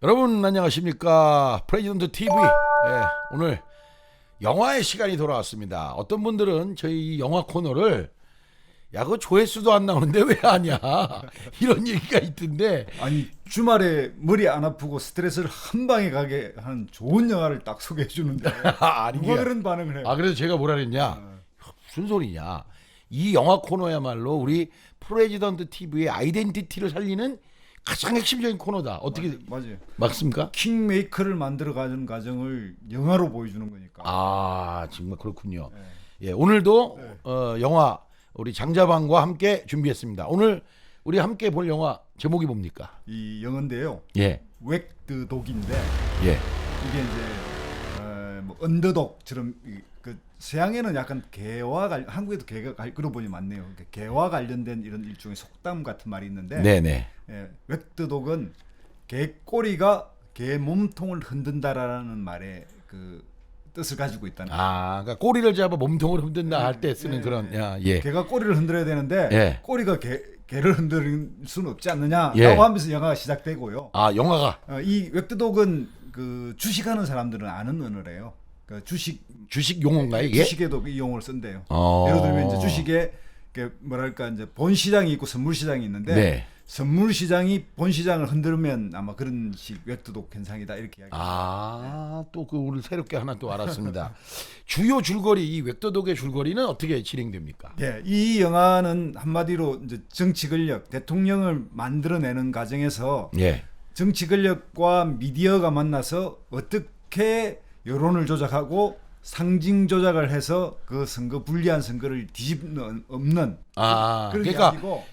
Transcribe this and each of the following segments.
여러분 안녕하십니까? 프레지던트 TV. 오늘 영화의 시간이 돌아왔습니다. 어떤 분들은 저희 이 영화 코너를 야, 그 조회수도 안 나오는데 왜 하냐 이런 얘기가 있던데. 아니 주말에 머리 안 아프고 스트레스를 한 방에 가게 하는 좋은 영화를 딱 소개해 주는데 아니, 누가 그런 반응을 해요? 그래서 제가 뭐라 그랬냐, 무슨 소리냐, 이 영화 코너야말로 우리 프레지던트 TV의 아이덴티티를 살리는 가장 핵심적인 코너다. 어떻게 맞아요. 맞습니까? 킹메이커를 만들어가는 과정을 영화로 보여주는 거니까. 아, 정말 그렇군요. 예, 오늘도 영화 우리 장자방과 함께 준비했습니다. 오늘 우리 함께 볼 영화 제목이 뭡니까? 이 영화인데요. 예, 웩드 독인데 예. 이게 이제 뭐 언더독처럼 그 서양에는 약간 개와 한국에도 개가 그런 분이 많네요. 그러니까 개와 관련된 이런 일종의 속담 같은 말이 있는데, 네네. 웩드 독은 개 꼬리가 개 몸통을 흔든다라는 말의 그 뜻을 가지고 있다는 거예요. 아, 그러니까 꼬리를 잡아 몸통을 흔든다 할 때 쓰는 그런. 야, 예. 개가 꼬리를 흔들어야 되는데 예. 꼬리가 개를 흔들 수는 없지 않느냐라고 예. 하면서 영화가 시작되고요. 아, 영화가 이 웩드독은 그 주식하는 사람들은 아는 언어래요. 그 주식 용어인가요 이게? 주식에도 이 용어를 쓴대요. 어. 예를 들면 이제 주식에 뭐랄까 이제 본 시장이 있고 선물 시장이 있는데, 네. 선물 시장이 본 시장을 흔들면 아마 그런 식 웩드독 현상이다 이렇게 이야기. 아, 또 그 오늘 새롭게 하나 또 알았습니다. 주요 줄거리, 이 웩도독의 줄거리는 어떻게 진행됩니까? 예, 이 영화는 한마디로 이제 정치 권력, 대통령을 만들어내는 과정에서 예. 정치 권력과 미디어가 만나서 어떻게 여론을 조작하고 상징 조작을 해서 그 선거 불리한 선거를 뒤집는 없는 아, 그런 그러니까 이야기고.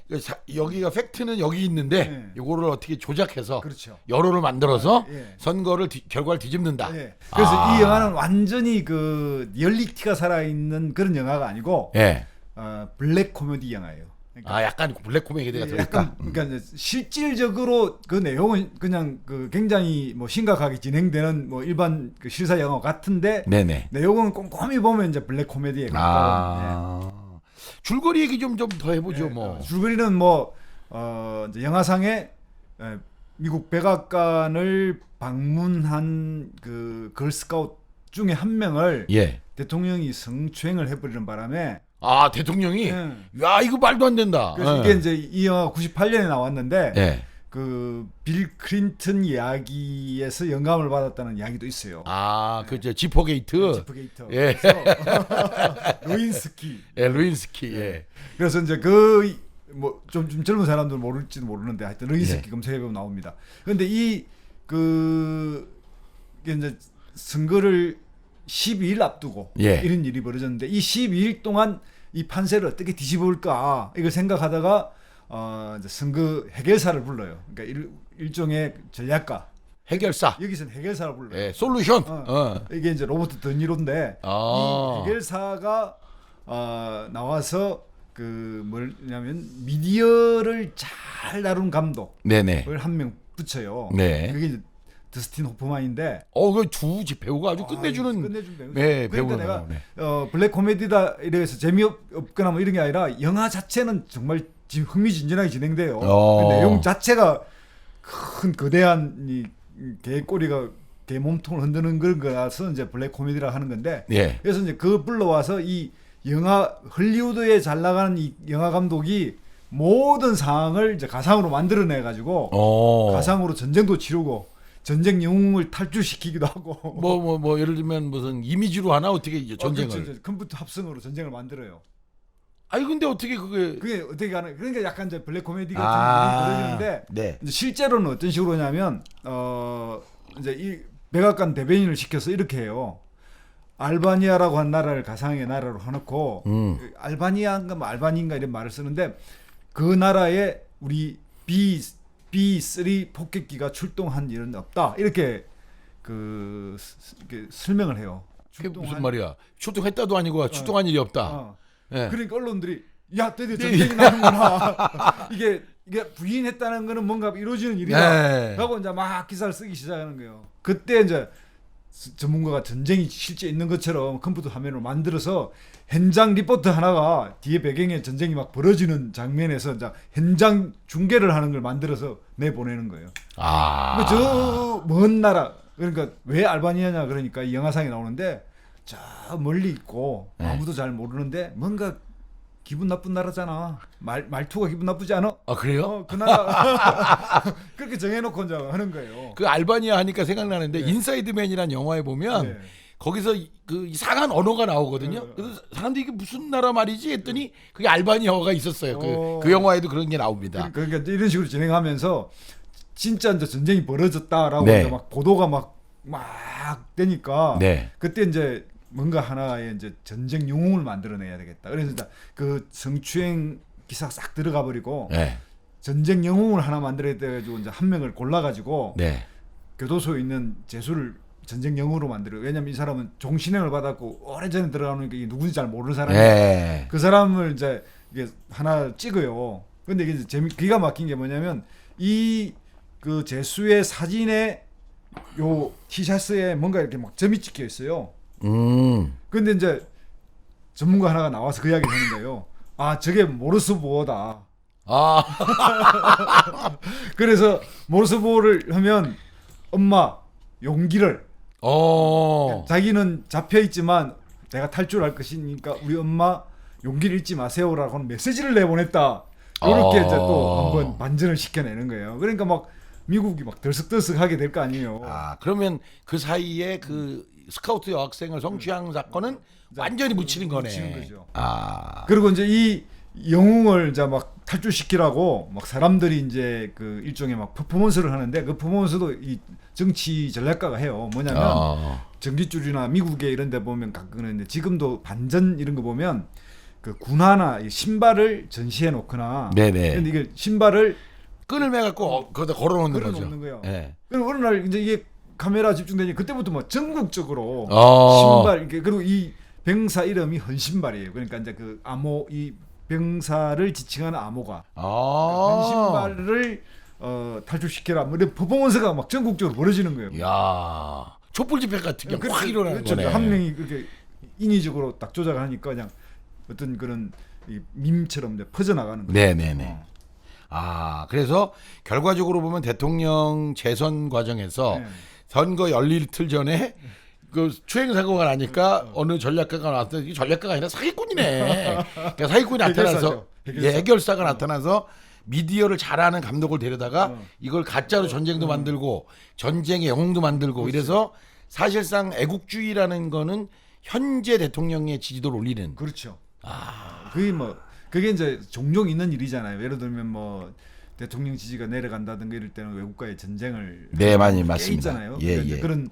여기가 팩트는 여기 있는데 네. 이거를 어떻게 조작해서 그렇죠. 여론을 만들어서 예. 선거를 결과를 뒤집는다. 예. 그래서 아. 이 영화는 완전히 그 리얼리티가 살아있는 그런 영화가 아니고 예. 블랙 코미디 영화예요. 그러니까 아, 약간 블랙 코미디가 들어있다. 약간 그러니까 이제 실질적으로 그 내용은 그냥 그 굉장히 뭐 심각하게 진행되는 뭐 일반 그 실사 영화 같은데, 네네. 내용은 꼼꼼히 보면 이제 블랙 코미디에 가까운. 줄거리 얘기 좀 더 해보죠. 뭐. 줄거리는 뭐 이제 영화상에 미국 백악관을 방문한 그 걸스카우트 중에 한 명을 예. 대통령이 성추행을 해버리는 바람에. 아, 대통령이. 예. 야, 이거 말도 안 된다. 그래서 예. 이게 이제 이 영화가 98년에 나왔는데, 예. 그 빌 클린턴 이야기에서 영감을 받았다는 이야기도 있어요. 아, 그 지퍼게이트. 지프게이터. 예. 루인스키. 예, 루인스키. 예. 그래서 이제 그 뭐 좀 젊은 사람들은 모를지도 모르는데 하여튼 루인스키 예. 검색해보면 나옵니다. 그런데 이게 이제 선거를 12일 앞두고 예. 이런 일이 벌어졌는데, 이 12일 동안 이 판세를 어떻게 뒤집을까 이걸 생각하다가 이제 선거 해결사를 불러요. 그러니까 일종의 전략가. 해결사. 여기서는 해결사를 불러요. 예, 솔루션. 이게 이제 로버트 드니로인데, 아. 이 해결사가 나와서 그 뭐냐면 미디어를 잘 다룬 감독을 네네. 한 명 붙여요. 네. 그게 이제 더스틴 호프만인데, 그 배우가 아주 끝내주는. 끝내준 배우. 네, 그러니까 배우가 내가 나오네. 블랙 코미디다 이래서 재미없거나 뭐 이런 게 아니라 영화 자체는 정말 지금 흥미진진하게 진행돼요. 그 내용 자체가 큰 거대한 개 꼬리가 개 몸통을 흔드는 그런 거라서 이제 블랙 코미디라 하는 건데, 예. 그래서 이제 그 불러와서 이 영화 헐리우드에 잘 나가는 이 영화 감독이 모든 상황을 이제 가상으로 만들어내 가지고 가상으로 전쟁도 치르고 전쟁 영웅을 탈출시키기도 하고, 뭐 예를 들면 무슨 이미지로 하나 어떻게 이제 전쟁을. 그렇죠. 컴퓨터 합성으로 전쟁을 만들어요. 아니 근데 어떻게 그게 어떻게 가는? 그러니까 약간 이제 블랙 코미디 같은 일이 벌어지는데, 네. 이제 실제로는 어떤 식으로냐면 이제 이 백악관 대변인을 시켜서 이렇게 해요. 알바니아라고 한 나라를 가상의 나라로 해놓고, 알바니아인가 뭐 알바니인가 이런 말을 쓰는데, 그 나라에 우리 B3 폭격기가 출동한 일은 없다 이렇게 이렇게 설명을 해요. 그게 무슨 말이야? 출동했다도 아니고 출동한 일이 없다. 예. 그러니까 언론들이 야, 드디어 전쟁이 나는구나. 이게 부인했다는 거는 뭔가 이루어지는 일이다. 네. 하고 이제 막 기사를 쓰기 시작하는 거예요. 그때 이제 전문가가 전쟁이 실제 있는 것처럼 컴퓨터 화면을 만들어서 현장 리포트 하나가 뒤에 배경에 전쟁이 막 벌어지는 장면에서 이제 현장 중계를 하는 걸 만들어서 내보내는 거예요. 저 먼 나라, 그러니까 왜 알바니아냐 그러니까 이 영화상에 나오는데 저 멀리 있고 아무도 잘 모르는데 뭔가 기분 나쁜 나라잖아. 말투가 기분 나쁘지 않아? 아 그래요? 그 나라 그렇게 정해놓고 이제 하는 거예요. 그 알바니아 하니까 생각나는데 네. 인사이드맨이라는 영화에 보면 네. 거기서 그 이상한 언어가 나오거든요. 네. 그래서 사람들이 이게 무슨 나라 말이지 했더니 그게 알바니아어가 있었어요. 그 영화에도 그런 게 나옵니다. 그러니까 이런 식으로 진행하면서 진짜 이제 전쟁이 벌어졌다라고 네. 이제 막 보도가 막 되니까 네. 그때 이제 뭔가 하나의 이제 전쟁 영웅을 만들어내야 되겠다. 그래서 이제 그 성추행 기사 싹 들어가 버리고 네. 전쟁 영웅을 하나 만들어야 돼가지고 이제 한 명을 골라가지고 네. 교도소에 있는 죄수를 전쟁 영웅으로 만들어. 왜냐면 이 사람은 종신형을 받았고 오래전에 들어가니까 이게 누군지 잘 모르는 사람이. 네. 그 사람을 이제 이게 하나 찍어요. 근데 이게 기가 막힌 게 뭐냐면 이 그 죄수의 사진에 요 티셔츠에 뭔가 이렇게 막 점이 찍혀 있어요. 근데 이제 전문가 하나가 나와서 그 이야기를 하는 거예요. 아, 저게 모르스 보어다. 아. 그래서 모르스 보어를 하면 엄마 용기를 자기는 잡혀 있지만 내가 탈출할 것이니까 우리 엄마 용기를 잃지 마세요라고 하는 메시지를 내보냈다. 이렇게 이제 또 한번 반전을 시켜내는 거예요. 그러니까 막 미국이 막 들썩들썩하게 될 거 아니에요. 아, 그러면 그 사이에 그 스카우트 여학생을 성추행 사건은 완전히 묻히는 거네. 묻히는 거죠. 아. 그리고 이제 이 영웅을 이제 막 탈출시키라고 막 사람들이 이제 그 일종의 막 퍼포먼스를 하는데 그 퍼포먼스도 이 정치 전략가가 해요. 뭐냐면 전깃줄이나 미국에 이런 데 보면 가끔 있는데 지금도 반전 이런 거 보면 그 군화나 이 신발을 전시해 놓거나 네네. 근데 이게 신발을 끈을 매갖고 거기다 걸어놓는 거죠. 걸어놓는 거예요. 네. 그리고 어느 날 이제 이게 카메라 집중되니 그때부터 뭐 전국적으로 신발 이렇게 그리고 이 병사 이름이 헌신발이에요. 그러니까 이제 그 암호 이 병사를 지칭하는 암호가 그 헌신발을 탈출시켜라. 뭐 이런 퍼포먼스가 막 전국적으로 벌어지는 거예요. 야, 촛불 집회 같은 게 확 일어나는 그렇죠. 거네. 한 명이 그렇게 인위적으로 딱 조작하니까 그냥 어떤 그런 이 밈처럼 이제 퍼져나가는 거예요. 네네네. 아, 그래서 결과적으로 보면 대통령 재선 과정에서 네. 선거 열릴 틀 전에 그 추행 사고가 나니까 어느 전략가가 나왔더 이게 전략가가 아니라 사기꾼이네. 그러니까 사기꾼이 나타나서 해결사가 나타나서 미디어를 잘하는 감독을 데려다가 이걸 가짜로 전쟁도 만들고 전쟁의 영웅도 만들고 이래서 사실상 애국주의라는 거는 현재 대통령의 지지도를 올리는. 그렇죠. 그게 이제 종종 있는 일이잖아요. 예를 들면 뭐 대통령 지지가 내려간다든가 이럴 때는 외국과의 전쟁을 네, 많이 꽤 맞습니다. 있잖아요. 예, 그러니까 예. 그런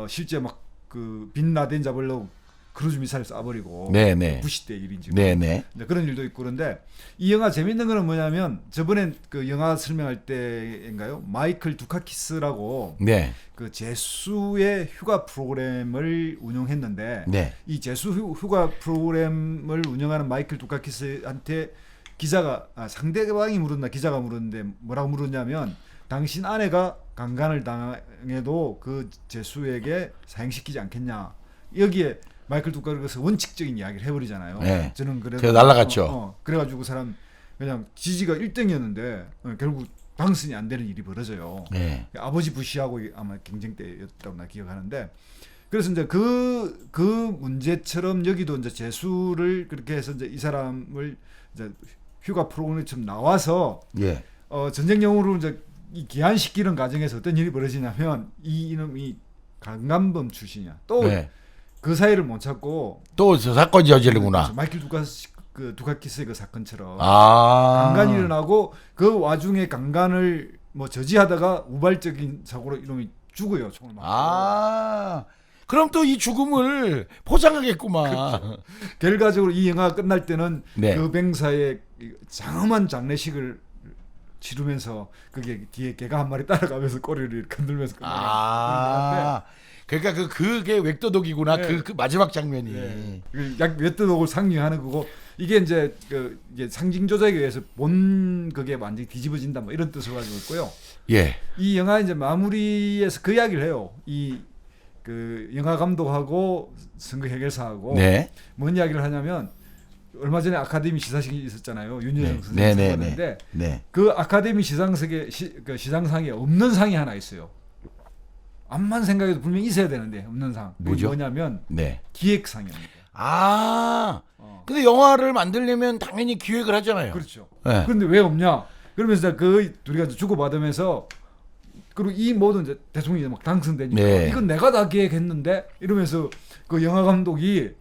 실제 막 그 빈 라덴 잡으려고 크루즈 미사일 쏴버리고 네, 네. 부시 때 일인 지금 네네. 그런 일도 있고 그런데 이 영화 재밌는 거는 뭐냐면 저번에 그 영화 설명할 때인가요? 마이클 두카키스라고 네. 그 제수의 휴가 프로그램을 운영했는데 네. 이 제수 휴가 프로그램을 운영하는 마이클 두카키스한테 기자가 상대방이 물었나 기자가 물었는데 뭐라고 물었냐면 당신 아내가 강간을 당해도 그 제수에게 사형시키지 않겠냐 여기에 마이클 두카키스 원칙적인 이야기를 해버리잖아요. 네. 저는 그래도 제가 날라갔죠. 그래가지고 그 사람 그냥 지지가 1등이었는데 결국 당선이 안 되는 일이 벌어져요. 네. 아버지 부시하고 아마 경쟁 때였다고 나 기억하는데 그래서 이제 그 문제처럼 여기도 이제 재수를 그렇게 해서 이제 이 사람을 이제 휴가 프로그램처럼 나와서 예. 전쟁 영웅으로 이제 이 기한시키는 과정에서 어떤 일이 벌어지냐면 이 이놈이 강간범 출신이야. 또 그 사이를 못 찾고 또 저 사건 저지르구나. 마이클 두카키스의 그 사건처럼 아. 강간이 일어나고 그 와중에 강간을 뭐 저지하다가 우발적인 사고로 이놈이 죽어요. 총을 맞고. 아. 그럼 또 이 죽음을 포장하겠구만. 그렇죠. 결과적으로 이 영화가 끝날 때는 네. 그 병사의 장엄한 장례식을 치르면서 그게 뒤에 개가 한 마리 따라가면서 꼬리를 이렇게 흔들면서 아. 그러니까 그게 웩도독이구나. 네. 그 마지막 장면이. 네. 약 웩도독을 상징하는 거고 이게 이제 이게 상징 조작에 의해서 본 그게 완전히 뒤집어진다 뭐 이런 뜻을 가지고 있고요. 예. 이 영화 이제 마무리에서 그 이야기를 해요. 이 그 영화 감독하고 선거 해결사하고 네. 뭔 이야기를 하냐면 얼마 전에 아카데미 시상식이 있었잖아요. 윤여정 선생님 네, 네, 받았는데 네. 그 아카데미 그 시상상에 없는 상이 하나 있어요. 암만 생각해도 분명히 있어야 되는데 없는 상. 그게 뭐죠? 뭐냐면 네. 기획상입니다. 아. 근데 영화를 만들려면 당연히 기획을 하잖아요. 그렇죠. 네. 그런데 왜 없냐? 그러면서 그 둘이가 주고받으면서 그리고 이 모든 이제 대통령이 막 당선되니까 네. 이건 내가 다 기획했는데 이러면서 그 영화 감독인지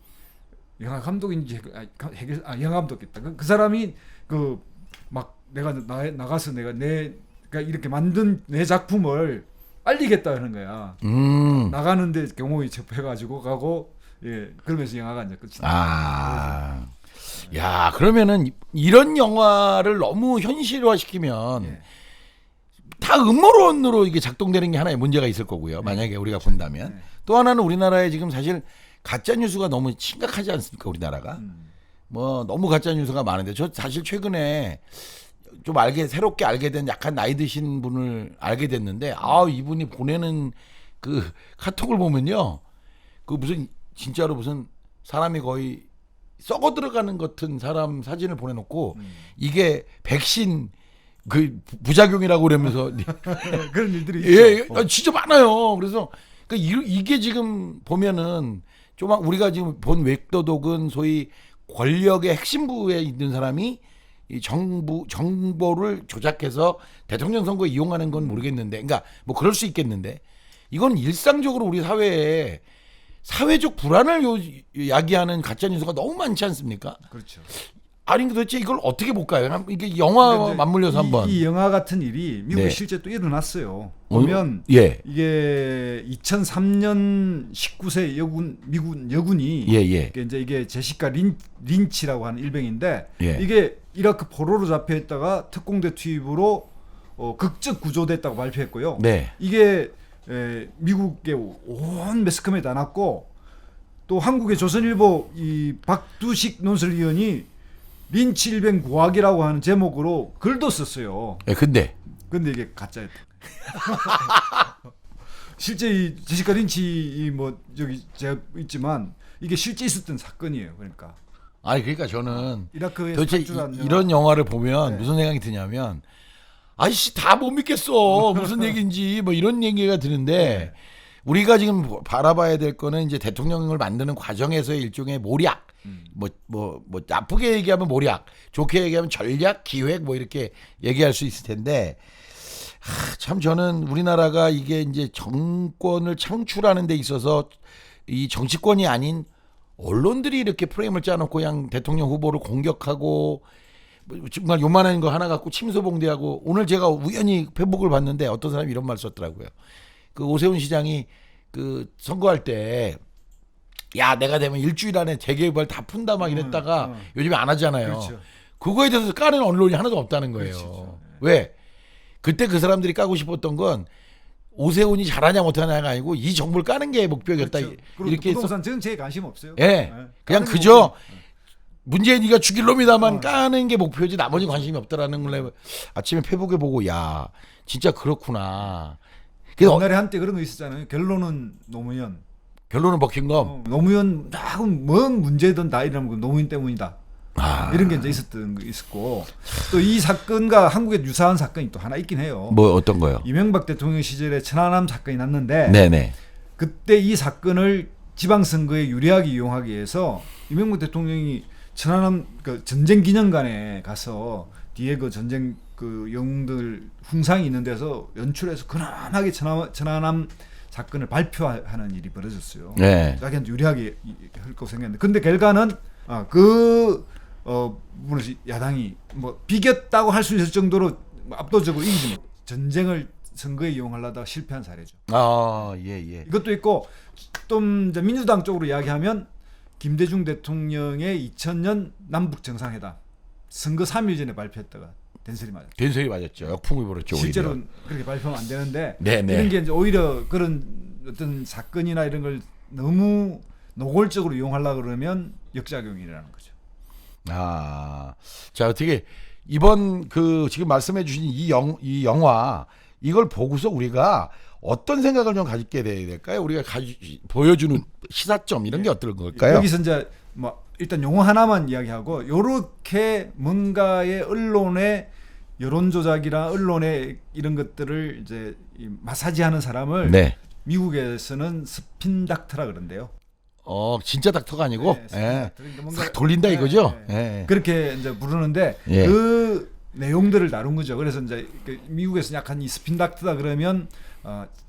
영화 감독겠다. 그 사람이 그 막 내가 나가서 내가 그러니까 이렇게 만든 내 작품을 알리겠다 하는 거야. 나가는데 경호에 접해가지고 가고 그러면서 영화가 이제 끝이 나. 아. 야, 그러면은 이런 영화를 너무 현실화시키면 예. 다 음모론으로 이게 작동되는 게 하나의 문제가 있을 거고요. 만약에 우리가 본다면. 또 하나는 우리나라에 지금 사실 가짜 뉴스가 너무 심각하지 않습니까? 우리나라가. 뭐 너무 가짜 뉴스가 많은데 저 사실 최근에 좀 새롭게 알게 된 약간 나이 드신 분을 알게 됐는데 이분이 보내는 그 카톡을 보면요. 그 무슨 진짜로 무슨 사람이 거의 썩어 들어가는 것 같은 사람 사진을 보내놓고 이게 백신 그 부작용이라고 그러면서 그런 일들이 예, 있죠. 진짜 많아요. 그래서 이게 지금 보면은 좀 우리가 지금 본 웹도독은 소위 권력의 핵심부에 있는 사람이 이 정보를 조작해서 대통령 선거에 이용하는 건 모르겠는데, 그러니까 뭐 그럴 수 있겠는데, 이건 일상적으로 우리 사회에 사회적 불안을 야기하는 가짜 뉴스가 너무 많지 않습니까? 그렇죠. 아니 도대체 이걸 어떻게 볼까요? 이게 영화와 맞물려서 한번. 이 영화 같은 일이 미국에 네. 실제 또 일어났어요. 보면 예. 이게 2003년 19세 미국 여군이 예. 이게 제시카 린치라고 하는 일병인데 예. 이게 이라크 포로로 잡혀 있다가 특공대 투입으로 극적 구조됐다고 발표했고요. 네. 이게 미국의 온 매스컴에 다 났고 또 한국의 조선일보 이 박두식 논설위원이 린치 일병 구하기라고 하는 제목으로 글도 썼어요. 예, 근데 이게 가짜였다. 실제 이 제시카 린치 뭐 저기 제가 있지만 이게 실제 있었던 사건이에요. 그러니까 저는 이라크에 도대체 이런 영화를 보면 무슨 생각이 드냐면 아이씨 다 못 믿겠어 무슨 얘기인지 뭐 이런 얘기가 드는데 우리가 지금 바라봐야 될 거는 이제 대통령을 만드는 과정에서의 일종의 모략 뭐 나쁘게 얘기하면 모략 좋게 얘기하면 전략 기획 뭐 이렇게 얘기할 수 있을 텐데 참 저는 우리나라가 이게 이제 정권을 창출하는 데 있어서 이 정치권이 아닌 언론들이 이렇게 프레임을 짜놓고 그냥 대통령 후보를 공격하고 정말 요만한 거 하나 갖고 침소봉대하고 오늘 제가 우연히 페북을 봤는데 어떤 사람이 이런 말 썼더라고요. 그 오세훈 시장이 그 선거할 때 야 내가 되면 일주일 안에 재개발 다 푼다 막 이랬다가 요즘에 안 하잖아요. 그렇죠. 그거에 대해서 까는 언론이 하나도 없다는 거예요. 그렇죠. 왜? 그때 그 사람들이 까고 싶었던 건 오세훈이 잘하냐 못하냐가 아니고 이 정부를 까는 게 목표였다. 그렇죠. 이렇게 부동산 정책에 관심 없어요. 예. 그냥 그저 문재인이가 죽일 놈이다만 까는 게 목표지 나머지 관심이 없다라는 걸 아침에 페북에 보고 야 진짜 그렇구나. 그래서 옛날에 한때 그런 거 있었잖아요. 결론은 노무현. 결론은 버킹엄. 노무현 뭔 문제든 다 이러면 그 노무현 때문이다. 이런 게 이제 있었고 또 이 사건과 한국에 유사한 사건이 또 하나 있긴 해요. 뭐 어떤 거요? 이명박 대통령 시절에 천안함 사건이 났는데 네네. 그때 이 사건을 지방선거에 유리하게 이용하기 위해서 이명박 대통령이 천안함 그 전쟁 기념관에 가서 뒤에 그 전쟁 그 영웅들 훈상이 있는 데서 연출해서 근엄하게 천안함 사건을 발표하는 일이 벌어졌어요. 네. 자기한테 유리하게 할 거 생겼는데, 근데 결과는 물론 야당이 뭐 비겼다고 할 수 있을 정도로 압도적으로 이기지 못. 전쟁을 선거에 이용하려다가 실패한 사례죠. 예. 이것도 있고 또 이제 민주당 쪽으로 이야기하면 김대중 대통령의 2000년 남북 정상회담 선거 3일 전에 발표했다가 된소리 맞았죠. 된소리 맞았죠. 역풍이 불었죠. 실제로 오히려. 그렇게 발표하면 안 되는데 네네. 이런 게 이제 오히려 그런 어떤 사건이나 이런 걸 너무 노골적으로 이용하려고 그러면 역작용이라는 거죠. 자 어떻게 이번 그 지금 말씀해주신 이 영화 이걸 보고서 우리가 어떤 생각을 좀 가지게 돼야 될까요? 우리가 보여주는 시사점 이런 게 어떨 걸까요? 여기서 이제 뭐 일단 용어 하나만 이야기하고 요렇게 뭔가의 언론의 여론 조작이나 언론의 이런 것들을 이제 이 마사지하는 사람을 네. 미국에서는 스핀 닥터라 그런대요. 진짜 닥터가 아니고 네, 스핀 예. 닥터. 그러니까 뭔가- 싹 돌린다 네, 이거죠? 네. 예. 그렇게 이제 부르는데 예. 그 내용들을 다룬 거죠. 그래서 이제 그 미국에서 약간 이 스핀 닥터다 그러면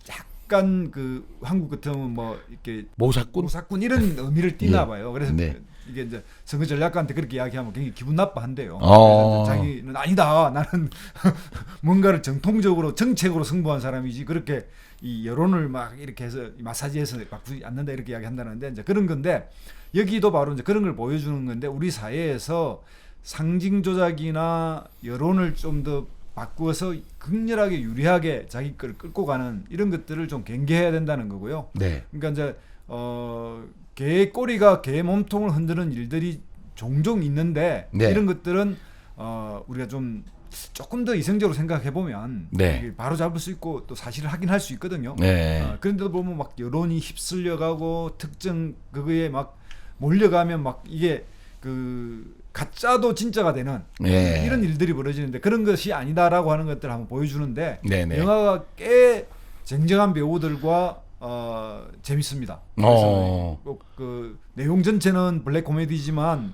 약간 그 한국 같으면 뭐 이렇게 모사꾼? 모사꾼 이런 의미를 띠나 예. 봐요. 그래서 네. 이게 이제 선거 전략가한테 그렇게 이야기하면 굉장히 기분 나빠한대요. 어. 그래서 이제 자기는 아니다. 나는 뭔가를 정통적으로 정책으로 승부한 사람이지 그렇게 이 여론을 막 이렇게 해서 마사지해서 바꾸지 않는다 이렇게 이야기한다는데 이제 그런 건데 여기도 바로 이제 그런 걸 보여주는 건데 우리 사회에서 상징 조작이나 여론을 좀 더 바꾸어서 극렬하게 유리하게 자기 걸 끌고 가는 이런 것들을 좀 경계해야 된다는 거고요. 네. 그러니까 이제 개 꼬리가 개 몸통을 흔드는 일들이 종종 있는데 네. 이런 것들은 우리가 좀 조금 더 이성적으로 생각해 보면 네. 바로 잡을 수 있고 또 사실을 확인할 수 있거든요. 네. 그런데도 보면 막 여론이 휩쓸려가고 특정 그거에 막 몰려가면 막 이게 그 가짜도 진짜가 되는 네. 이런 일들이 벌어지는데 그런 것이 아니다라고 하는 것들을 한번 보여주는데 네네. 영화가 꽤 쟁쟁한 배우들과 재밌습니다. 그래서 그 내용 전체는 블랙 코미디지만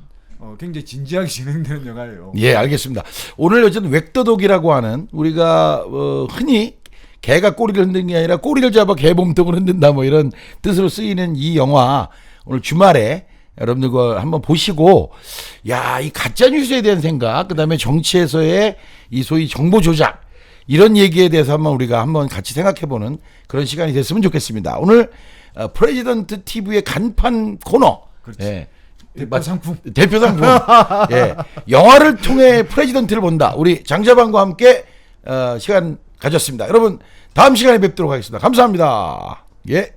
굉장히 진지하게 진행되는 영화예요. 예, 알겠습니다. 오늘 어쨌든 웩도독이라고 하는 우리가 흔히 개가 꼬리를 흔드는 게 아니라 꼬리를 잡아 개 몸통을 흔든다 뭐 이런 뜻으로 쓰이는 이 영화 오늘 주말에 여러분들과 한번 보시고 야, 이 가짜 뉴스에 대한 생각, 그다음에 정치에서의 이 소위 정보 조작 이런 얘기에 대해서 한번 우리가 한번 같이 생각해보는 그런 시간이 됐으면 좋겠습니다. 오늘 프레지던트 TV의 간판 코너, 그렇지. 예. 대표 상품. 대표 상품. 예. 영화를 통해 프레지던트를 본다. 우리 장자방과 함께 시간 가졌습니다. 여러분 다음 시간에 뵙도록 하겠습니다. 감사합니다. 예.